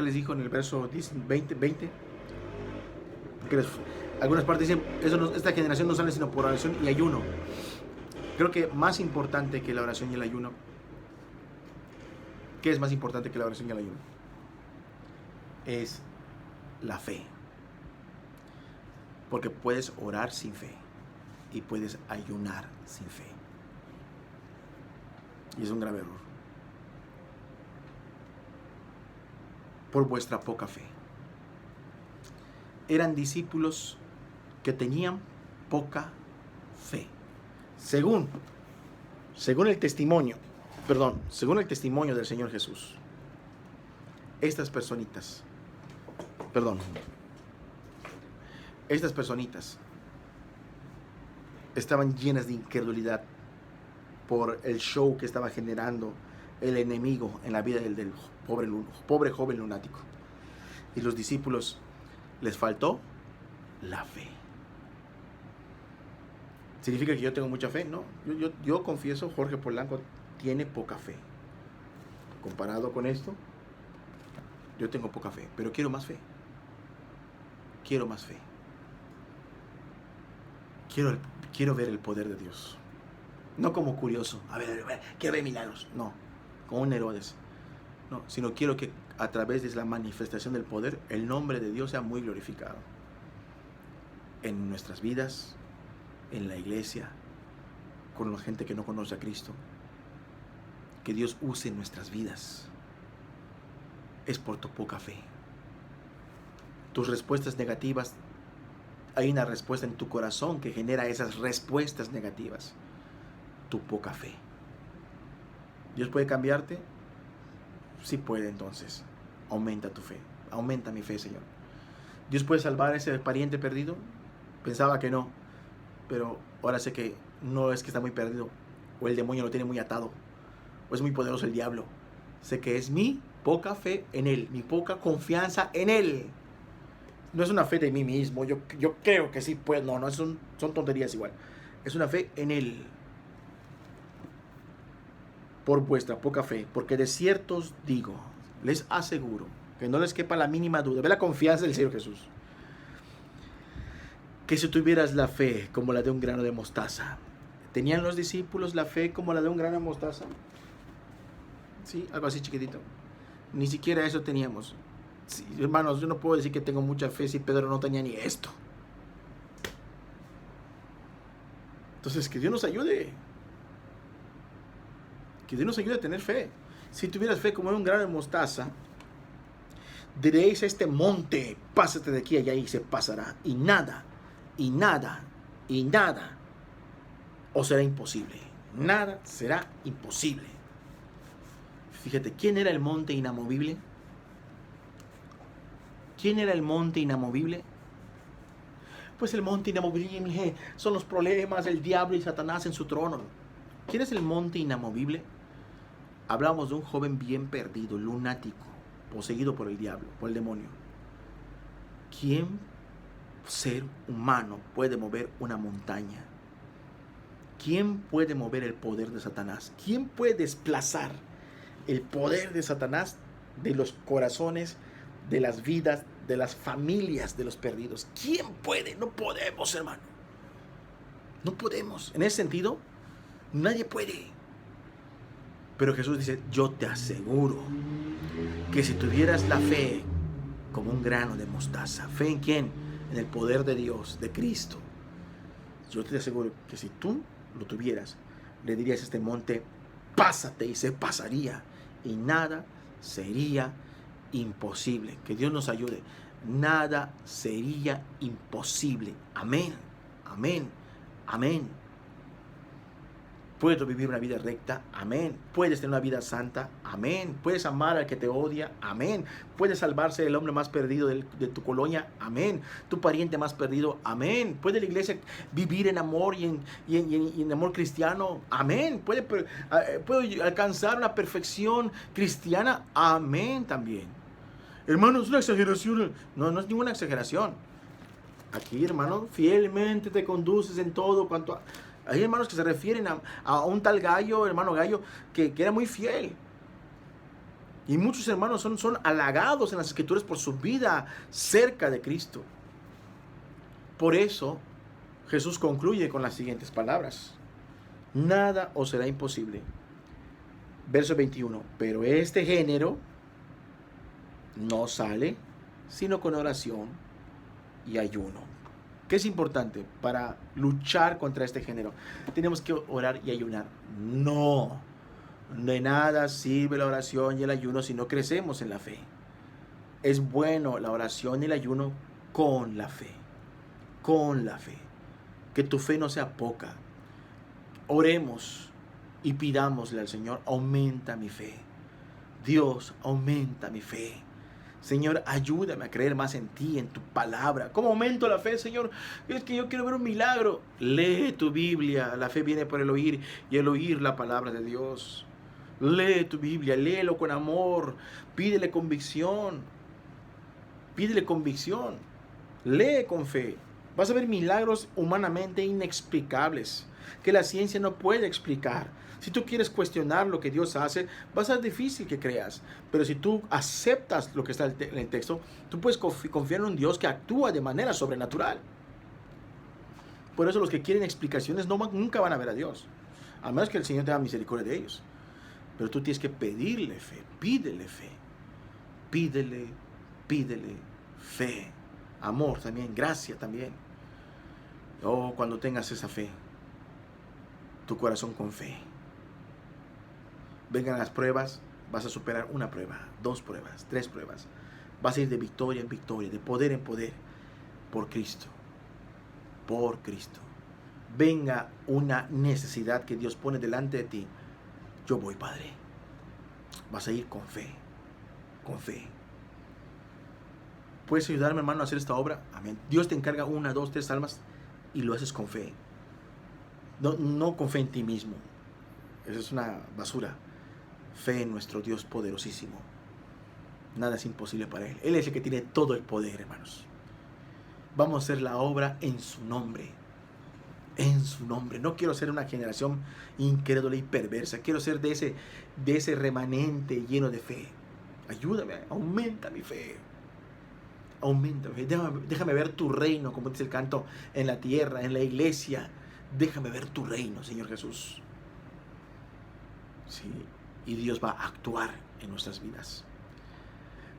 les dijo en el verso 20? Porque algunas partes dicen, esta generación no sale sino por oración y ayuno. Creo que más importante que la oración y el ayuno, ¿qué es más importante que la oración y el ayuno? Es la fe. Porque puedes orar sin fe y puedes ayunar sin fe. Y es un grave error. Por vuestra poca fe. Eran discípulos que tenían poca fe. Según el testimonio del Señor Jesús, estas personitas estaban llenas de incredulidad por el show que estaba generando el enemigo en la vida del pobre joven lunático. Y los discípulos les faltó la fe. ¿Significa que yo tengo mucha fe? No, yo confieso, Jorge Polanco tiene poca fe. Comparado con esto, yo tengo poca fe, pero quiero más fe. Quiero más fe. Quiero ver el poder de Dios. No como curioso, a ver, quiero ver milagros. No, como un Herodes. No, sino quiero que a través de la manifestación del poder, el nombre de Dios sea muy glorificado. En nuestras vidas, en la iglesia, con la gente que no conoce a Cristo. Que Dios use nuestras vidas. Es por tu poca fe. Tus respuestas negativas, hay una respuesta en tu corazón que genera esas respuestas negativas. Tu poca fe. ¿Dios puede cambiarte? Sí puede, entonces. Aumenta tu fe. Aumenta mi fe, Señor. ¿Dios puede salvar a ese pariente perdido? Pensaba que no. Pero ahora sé que no es que está muy perdido. O el demonio lo tiene muy atado. O es muy poderoso el diablo. Sé que es mi poca fe en Él. Mi poca confianza en Él. No es una fe de mí mismo. Yo creo que sí puedo. No, son tonterías igual. Es una fe en Él. Por vuestra poca fe, porque de cierto os digo, les aseguro, que no les quepa la mínima duda, ve la confianza del Señor Jesús, que si tuvieras la fe como la de un grano de mostaza. ¿Tenían los discípulos la fe como la de un grano de mostaza? Sí, algo así chiquitito. Ni siquiera eso teníamos. Sí, hermanos, yo no puedo decir que tengo mucha fe si Pedro no tenía ni esto. Entonces, que Dios nos ayude. Que Dios nos ayude a tener fe. Si tuvieras fe como un grano de mostaza, diréis a este monte, pásate de aquí a allá, y se pasará. Y nada os será imposible. Nada será imposible. Fíjate, ¿quién era el monte inamovible? ¿Quién era el monte inamovible? Pues el monte inamovible son los problemas, el diablo y Satanás en su trono. ¿Quién es el monte inamovible? Hablamos de un joven bien perdido, lunático, poseído por el diablo, por el demonio. ¿Quién ser humano puede mover una montaña? ¿Quién puede mover el poder de Satanás? ¿Quién puede desplazar el poder de Satanás de los corazones, de las vidas, de las familias de los perdidos? ¿Quién puede? No podemos, hermano. No podemos. En ese sentido, nadie puede. Pero Jesús dice, yo te aseguro que si tuvieras la fe como un grano de mostaza, ¿fe en quién? En el poder de Dios, de Cristo. Yo te aseguro que si tú lo tuvieras, le dirías a este monte, pásate, y se pasaría. Y nada sería imposible. Que Dios nos ayude. Nada sería imposible. Amén. Amén. Amén. Puedes vivir una vida recta, amén. Puedes tener una vida santa, amén. Puedes amar al que te odia, amén. Puedes salvarse del hombre más perdido de tu colonia, amén. Tu pariente más perdido, amén. Puede la iglesia vivir en amor y en amor cristiano, amén. Puede alcanzar una perfección cristiana, amén también. Hermano, es una exageración. No, no es ninguna exageración. Aquí, hermano, fielmente te conduces en todo cuanto a... Hay hermanos que se refieren a un tal Gallo, hermano Gallo, que era muy fiel. Y muchos hermanos son halagados en las Escrituras por su vida cerca de Cristo. Por eso, Jesús concluye con las siguientes palabras. Nada os será imposible. Verso 21. Pero este género no sale sino con oración y ayuno. ¿Qué es importante para luchar contra este género? Tenemos que orar y ayunar. No, de nada sirve la oración y el ayuno si no crecemos en la fe. Es bueno la oración y el ayuno con la fe. Con la fe. Que tu fe no sea poca. Oremos y pidámosle al Señor, aumenta mi fe. Dios, aumenta mi fe. Señor, ayúdame a creer más en ti, en tu palabra. ¿Cómo aumento la fe, Señor? Es que yo quiero ver un milagro. Lee tu Biblia. La fe viene por el oír y el oír la palabra de Dios. Lee tu Biblia, léelo con amor. Pídele convicción. Pídele convicción. Lee con fe. Vas a ver milagros humanamente inexplicables que la ciencia no puede explicar. Si tú quieres cuestionar lo que Dios hace, va a ser difícil que creas. Pero si tú aceptas lo que está en el texto, tú puedes confiar en un Dios que actúa de manera sobrenatural. Por eso los que quieren explicaciones nunca van a ver a Dios. A menos que el Señor tenga misericordia de ellos. Pero tú tienes que pedirle fe. Pídele fe. Pídele fe. Amor también, gracia también. Oh, cuando tengas esa fe, tu corazón con fe. Vengan las pruebas, vas a superar una prueba, 2 pruebas, 3 pruebas. Vas a ir de victoria en victoria, de poder en poder, por Cristo. Por Cristo. Venga una necesidad que Dios pone delante de ti. Yo voy, Padre. Vas a ir con fe. Con fe. ¿Puedes ayudarme, hermano, a hacer esta obra? Amén. Dios te encarga 1, 2, 3 almas y lo haces con fe. No con fe en ti mismo. Eso es una basura. Fe en nuestro Dios poderosísimo. Nada es imposible para Él. Él es el que tiene todo el poder, hermanos. Vamos a hacer la obra en su nombre. En su nombre. No quiero ser una generación incrédula y perversa. Quiero ser de ese remanente lleno de fe. Ayúdame, aumenta mi fe. Auméntame, déjame ver tu reino, como dice el canto, en la tierra, en la iglesia. Déjame ver tu reino, Señor Jesús. Sí, y Dios va a actuar en nuestras vidas.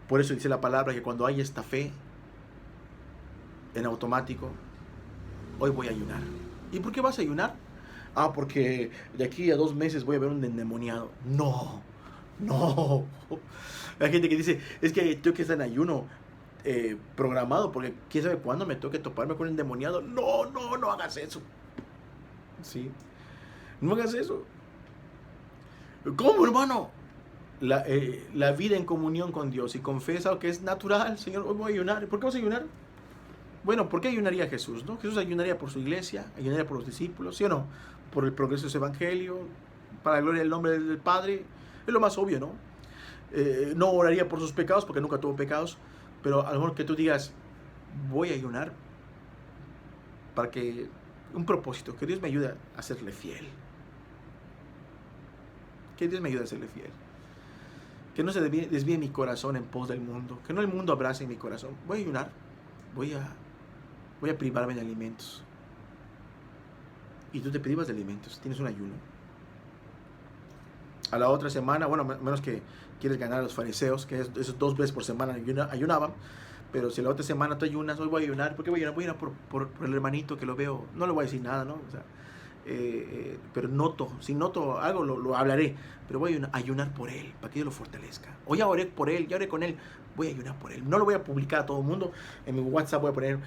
Por eso dice la palabra que cuando hay esta fe, en automático, hoy voy a ayunar. ¿Y por qué vas a ayunar? Ah, porque de aquí a 2 meses voy a ver un endemoniado. No, no. Hay gente que dice, es que tengo que estar en ayuno programado, porque quién sabe cuándo me toque toparme con un endemoniado. No, no, no hagas eso. Sí, no hagas eso. ¿Cómo, hermano? La vida en comunión con Dios y confesa que es natural. Señor, hoy voy a ayunar. ¿Por qué vas a ayunar? Bueno, ¿por qué ayunaría Jesús? ¿No? Jesús ayunaría por su iglesia, ayunaría por los discípulos, ¿sí o no? Por el progreso de su evangelio, para la gloria del nombre del Padre. Es lo más obvio, ¿no? No oraría por sus pecados, porque nunca tuvo pecados, pero a lo mejor que tú digas, voy a ayunar para que, un propósito, que Dios me ayude a serle fiel. Que Dios me ayude a serle fiel. Que no se desvíe mi corazón en pos del mundo. Que no el mundo abrace mi corazón. Voy a ayunar. Voy a privarme de alimentos. Y tú te privas de alimentos. Tienes un ayuno. A la otra semana, bueno, menos que quieres ganar a los fariseos, que esos 2 veces por semana ayunaban. Pero si la otra semana tú ayunas, hoy voy a ayunar. ¿Por qué voy a ayunar? Voy a ayunar por el hermanito que lo veo. No le voy a decir nada, ¿no? O sea, pero si noto algo, lo hablaré. Pero voy a ayunar por él, para que Dios lo fortalezca. Hoy ya oré por él, ya oré con él. Voy a ayunar por él. No lo voy a publicar a todo el mundo. En mi WhatsApp voy a poner,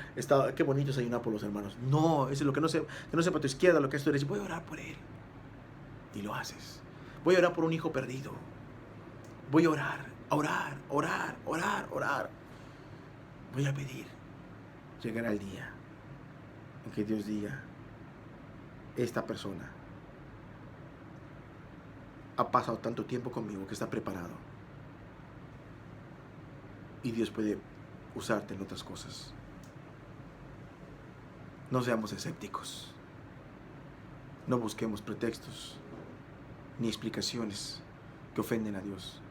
qué bonito es ayunar por los hermanos. No, eso es lo que no sepa tu izquierda, lo que es tu derecha. Voy a orar por él. Y lo haces. Voy a orar por un hijo perdido. Voy a orar. Voy a pedir. Llegará el día en que Dios diga, esta persona ha pasado tanto tiempo conmigo que está preparado. Y Dios puede usarte en otras cosas. No seamos escépticos. No busquemos pretextos ni explicaciones que ofenden a Dios.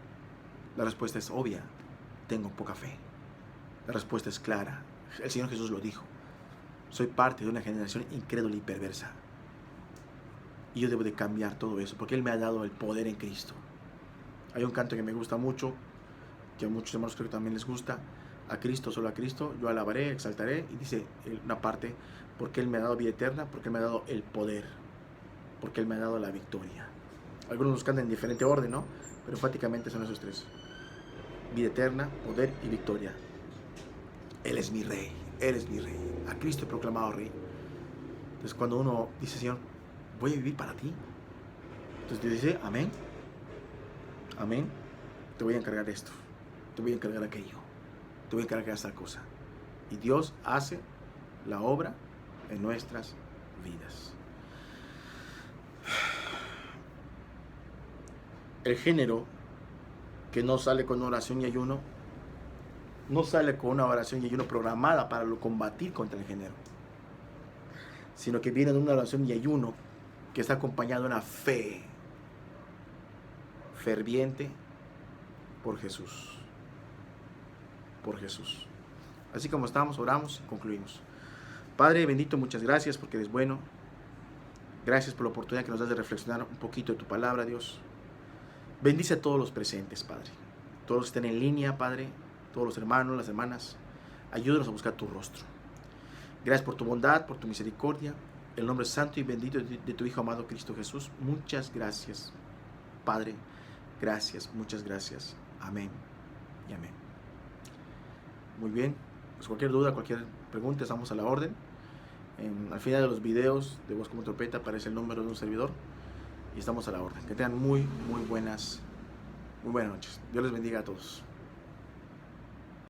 La respuesta es obvia. Tengo poca fe. La respuesta es clara. El Señor Jesús lo dijo. Soy parte de una generación incrédula y perversa. Y yo debo de cambiar todo eso, porque Él me ha dado el poder en Cristo. Hay un canto que me gusta mucho, que a muchos hermanos creo que también les gusta. A Cristo, solo a Cristo, yo alabaré, exaltaré. Y dice una parte, porque Él me ha dado vida eterna, porque Él me ha dado el poder, porque Él me ha dado la victoria. Algunos los cantan en diferente orden, ¿no? Pero enfáticamente son esos 3. Vida eterna, poder y victoria. Él es mi rey, Él es mi rey. A Cristo he proclamado rey. Entonces cuando uno dice, Señor, voy a vivir para ti. Entonces Dios dice, amén. Amén. Te voy a encargar esto. Te voy a encargar aquello. Te voy a encargar esta cosa. Y Dios hace la obra en nuestras vidas. El género que no sale con oración y ayuno, no sale con una oración y ayuno programada para combatir contra el género, sino que viene de una oración y ayuno que está acompañado de una fe ferviente por Jesús. Por Jesús. Así como estamos, oramos y concluimos. Padre bendito, muchas gracias porque eres bueno. Gracias por la oportunidad que nos das de reflexionar un poquito de tu palabra, Dios. Bendice a todos los presentes, Padre. Todos los que estén en línea, Padre. Todos los hermanos, las hermanas. Ayúdanos a buscar tu rostro. Gracias por tu bondad, por tu misericordia. En el nombre santo y bendito de tu Hijo amado Cristo Jesús. Muchas gracias, Padre. Gracias, muchas gracias. Amén y amén. Muy bien. Pues cualquier duda, cualquier pregunta, estamos a la orden. Al final de los videos de Voz como Trompeta aparece el número de un servidor. Y estamos a la orden. Que tengan muy buenas noches. Dios les bendiga a todos.